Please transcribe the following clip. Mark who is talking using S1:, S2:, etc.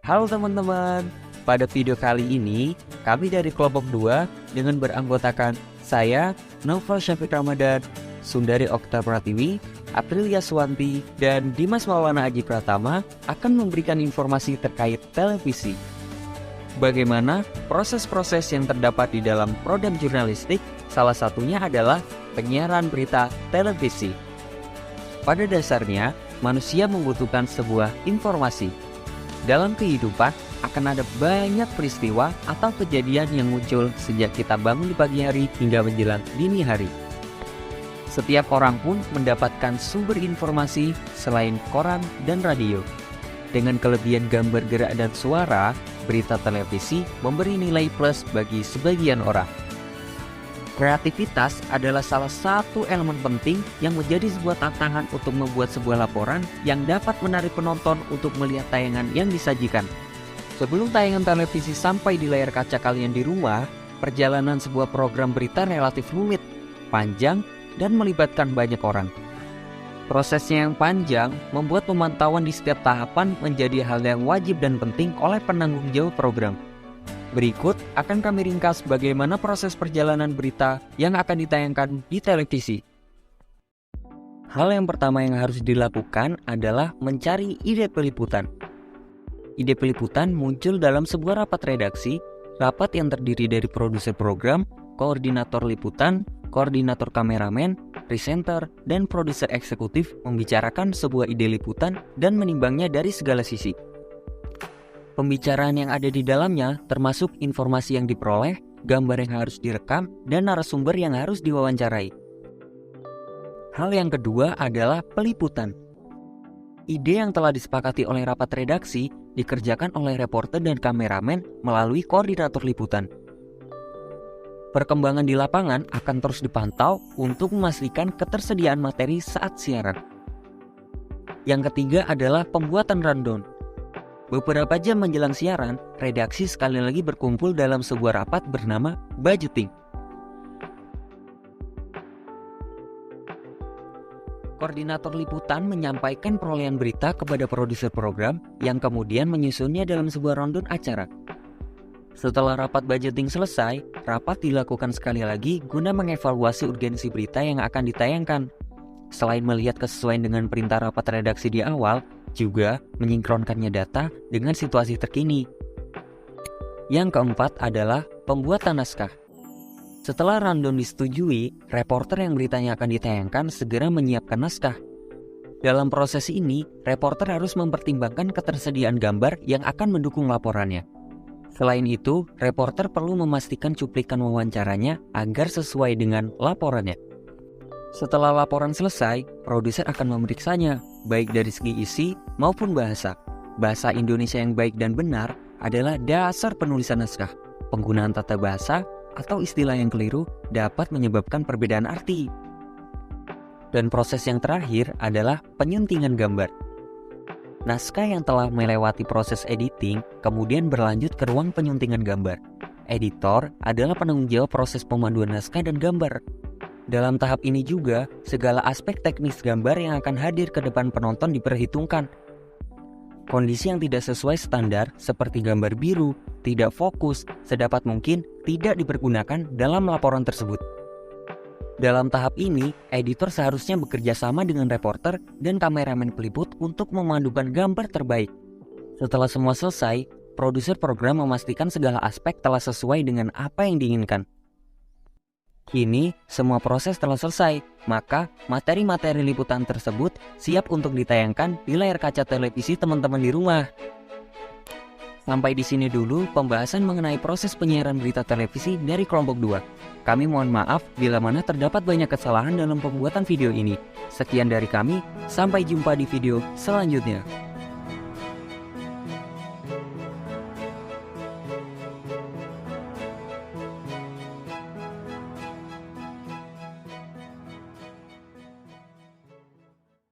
S1: Halo teman-teman, pada video kali ini kami dari kelompok 2 dengan beranggotakan saya, Novel Syafiq Ramadan, Sundari Okta Pratiwi, Aprilia Swanti, dan Dimas Maulana Aji Pratama akan memberikan informasi terkait televisi. Bagaimana proses-proses yang terdapat di dalam program jurnalistik, salah satunya adalah penyiaran berita televisi. Pada dasarnya, manusia membutuhkan sebuah informasi. Dalam kehidupan, akan ada banyak peristiwa atau kejadian yang muncul sejak kita bangun di pagi hari hingga menjelang dini hari. Setiap orang pun mendapatkan sumber informasi selain koran dan radio. Dengan kelebihan gambar gerak dan suara, berita televisi memberi nilai plus bagi sebagian orang. Kreativitas adalah salah satu elemen penting yang menjadi sebuah tantangan untuk membuat sebuah laporan yang dapat menarik penonton untuk melihat tayangan yang disajikan. Sebelum tayangan televisi sampai di layar kaca kalian di rumah, perjalanan sebuah program berita relatif rumit, panjang, dan melibatkan banyak orang. Prosesnya yang panjang membuat pemantauan di setiap tahapan menjadi hal yang wajib dan penting oleh penanggung jawab program. Berikut akan kami ringkas bagaimana proses perjalanan berita yang akan ditayangkan di televisi. Hal yang pertama yang harus dilakukan adalah mencari ide peliputan. Ide peliputan muncul dalam sebuah rapat redaksi, rapat yang terdiri dari produser program, koordinator liputan, koordinator kameramen, presenter, dan produser eksekutif membicarakan sebuah ide liputan dan menimbangnya dari segala sisi. Pembicaraan yang ada di dalamnya termasuk informasi yang diperoleh, gambar yang harus direkam, dan narasumber yang harus diwawancarai. Hal yang kedua adalah peliputan. Ide yang telah disepakati oleh rapat redaksi dikerjakan oleh reporter dan kameramen melalui koordinator liputan. Perkembangan di lapangan akan terus dipantau untuk memastikan ketersediaan materi saat siaran. Yang ketiga adalah pembuatan rundown. Beberapa jam menjelang siaran, redaksi sekali lagi berkumpul dalam sebuah rapat bernama budgeting. Koordinator liputan menyampaikan perolehan berita kepada produser program yang kemudian menyusunnya dalam sebuah rundown acara. Setelah rapat budgeting selesai, rapat dilakukan sekali lagi guna mengevaluasi urgensi berita yang akan ditayangkan. Selain melihat kesesuaian dengan perintah rapat redaksi di awal, juga menyinkronkannya data dengan situasi terkini. Yang keempat adalah pembuatan naskah. Setelah rundown disetujui, reporter yang beritanya akan ditayangkan segera menyiapkan naskah. Dalam proses ini, reporter harus mempertimbangkan ketersediaan gambar yang akan mendukung laporannya. Selain itu, reporter perlu memastikan cuplikan wawancaranya agar sesuai dengan laporannya. Setelah laporan selesai, produser akan memeriksanya, baik dari segi isi maupun bahasa. Bahasa Indonesia yang baik dan benar adalah dasar penulisan naskah. Penggunaan tata bahasa atau istilah yang keliru dapat menyebabkan perbedaan arti. Dan proses yang terakhir adalah penyuntingan gambar. Naskah yang telah melewati proses editing kemudian berlanjut ke ruang penyuntingan gambar. Editor adalah penanggung jawab proses pemanduan naskah dan gambar. Dalam tahap ini juga, segala aspek teknis gambar yang akan hadir ke depan penonton diperhitungkan. Kondisi yang tidak sesuai standar seperti gambar biru, tidak fokus, sedapat mungkin tidak dipergunakan dalam laporan tersebut. Dalam tahap ini, editor seharusnya bekerja sama dengan reporter dan kameramen peliput untuk memadukan gambar terbaik. Setelah semua selesai, produser program memastikan segala aspek telah sesuai dengan apa yang diinginkan. Kini, semua proses telah selesai, maka materi-materi liputan tersebut siap untuk ditayangkan di layar kaca televisi teman-teman di rumah. Sampai di sini dulu pembahasan mengenai proses penyiaran berita televisi dari kelompok 2. Kami mohon maaf bila mana terdapat banyak kesalahan dalam pembuatan video ini. Sekian dari kami, sampai jumpa di video selanjutnya.